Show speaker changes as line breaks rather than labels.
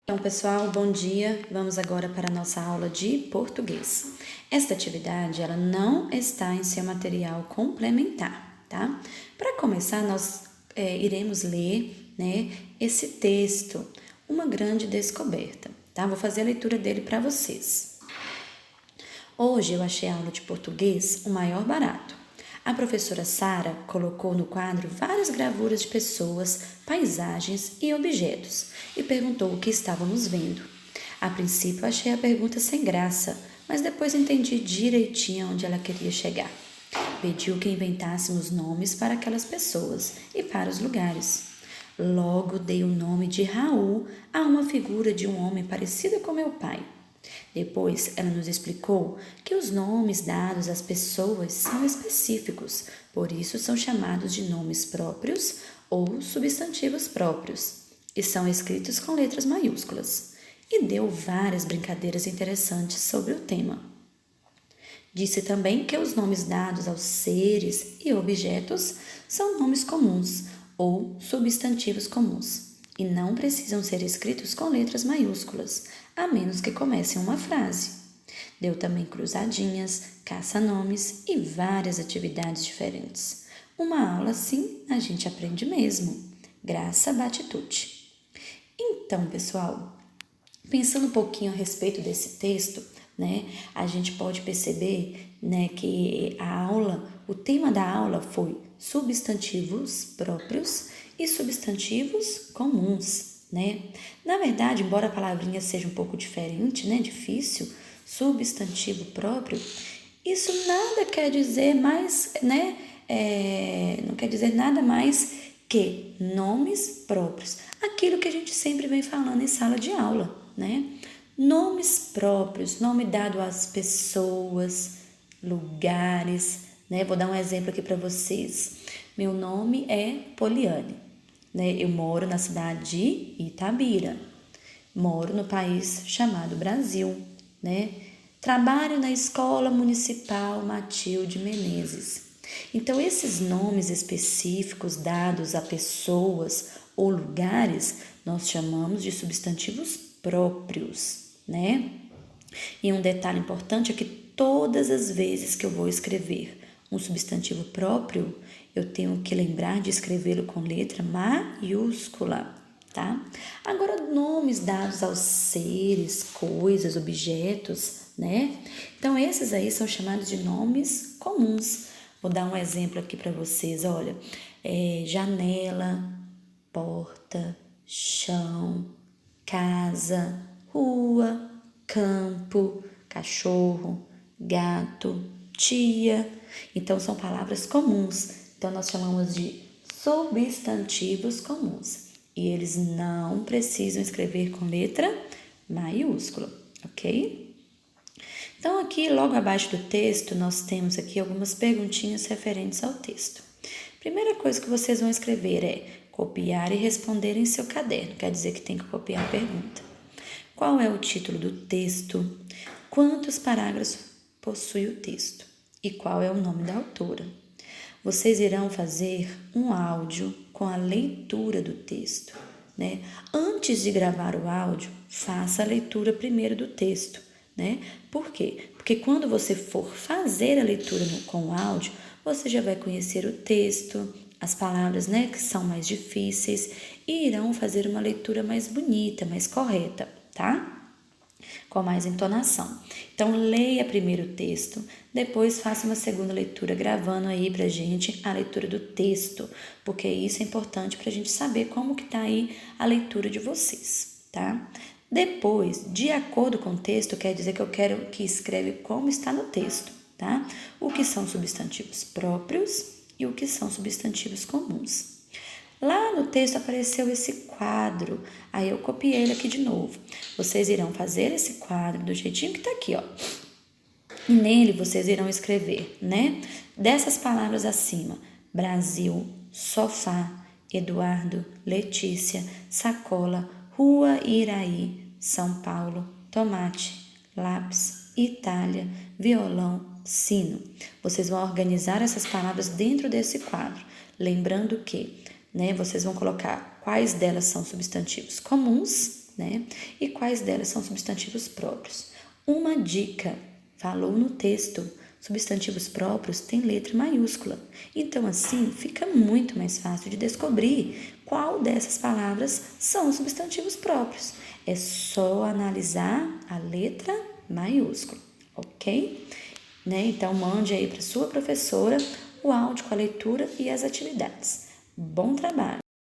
Então, pessoal, bom dia. Vamos agora para a nossa aula de português. Esta atividade, ela não está em seu material complementar, tá? Para começar, nós iremos ler, esse texto, Uma Grande Descoberta, tá? Vou fazer a leitura dele para vocês. Hoje eu achei a aula de português o maior barato. A professora Sara colocou no quadro várias gravuras de pessoas, paisagens e objetos e perguntou o que estávamos vendo. A princípio achei a pergunta sem graça, mas depois entendi direitinho onde ela queria chegar. Pediu que inventássemos nomes para aquelas pessoas e para os lugares. Logo dei o nome de Raul a uma figura de um homem parecido com meu pai. Depois, ela nos explicou que os nomes dados às pessoas são específicos, por isso são chamados de nomes próprios ou substantivos próprios, e são escritos com letras maiúsculas. E deu várias brincadeiras interessantes sobre o tema. Disse também que os nomes dados aos seres e objetos são nomes comuns ou substantivos comuns e não precisam ser escritos com letras maiúsculas, a menos que comecem uma frase. Deu também cruzadinhas, caça-nomes e várias atividades diferentes. Uma aula assim a gente aprende mesmo. Graça Batitude. Então, pessoal, pensando um pouquinho a respeito desse texto, a gente pode perceber, que o tema da aula foi substantivos próprios e substantivos comuns, Na verdade, embora a palavrinha seja um pouco diferente, difícil, substantivo próprio, isso nada quer dizer mais, não quer dizer nada mais que nomes próprios. Aquilo que a gente sempre vem falando em sala de aula, Nomes próprios, nome dado às pessoas, lugares, Vou dar um exemplo aqui para vocês. Meu nome é Poliane, Eu moro na cidade de Itabira. Moro no país chamado Brasil, Trabalho na Escola Municipal Matilde Menezes. Então, esses nomes específicos dados a pessoas ou lugares, nós chamamos de substantivos próprios, E um detalhe importante é que todas as vezes que eu vou escrever um substantivo próprio, eu tenho que lembrar de escrevê-lo com letra maiúscula, tá? Agora, nomes dados aos seres, coisas, objetos, Então, esses aí são chamados de nomes comuns. Vou dar um exemplo aqui para vocês, olha. Janela, porta, chão, casa, rua, campo, cachorro, gato, tia. Então, são palavras comuns. Então, nós chamamos de substantivos comuns. E eles não precisam escrever com letra maiúscula, ok? Então, aqui, logo abaixo do texto, nós temos aqui algumas perguntinhas referentes ao texto. Primeira coisa que vocês vão escrever é copiar e responder em seu caderno. Quer dizer que tem que copiar a pergunta. Qual é o título do texto? Quantos parágrafos possui o texto? E qual é o nome da autora? Vocês irão fazer um áudio com a leitura do texto, Antes de gravar o áudio, faça a leitura primeiro do texto, Por quê? Porque quando você for fazer a leitura com o áudio, você já vai conhecer o texto, as palavras, que são mais difíceis e irão fazer uma leitura mais bonita, mais correta, tá? Com mais entonação. Então, leia primeiro o texto, depois faça uma segunda leitura, gravando aí pra gente a leitura do texto, porque isso é importante pra gente saber como que tá aí a leitura de vocês, tá? Depois, de acordo com o texto, quer dizer que eu quero que escreve como está no texto, tá? O que são substantivos próprios e o que são substantivos comuns. Lá no texto apareceu esse quadro, aí eu copiei ele aqui de novo. Vocês irão fazer esse quadro do jeitinho que tá aqui, ó. E nele vocês irão escrever, Dessas palavras acima: Brasil, sofá, Eduardo, Letícia, sacola, Rua Iraí, São Paulo, tomate, lápis, Itália, violão, sino. Vocês vão organizar essas palavras dentro desse quadro, lembrando que vocês vão colocar quais delas são substantivos comuns né? E quais delas são substantivos próprios. Uma dica, falou no texto, substantivos próprios têm letra maiúscula. Então, assim, fica muito mais fácil de descobrir qual dessas palavras são substantivos próprios. É só analisar a letra maiúscula, ok? Né? Então, mande aí para sua professora o áudio com a leitura e as atividades. Bom trabalho!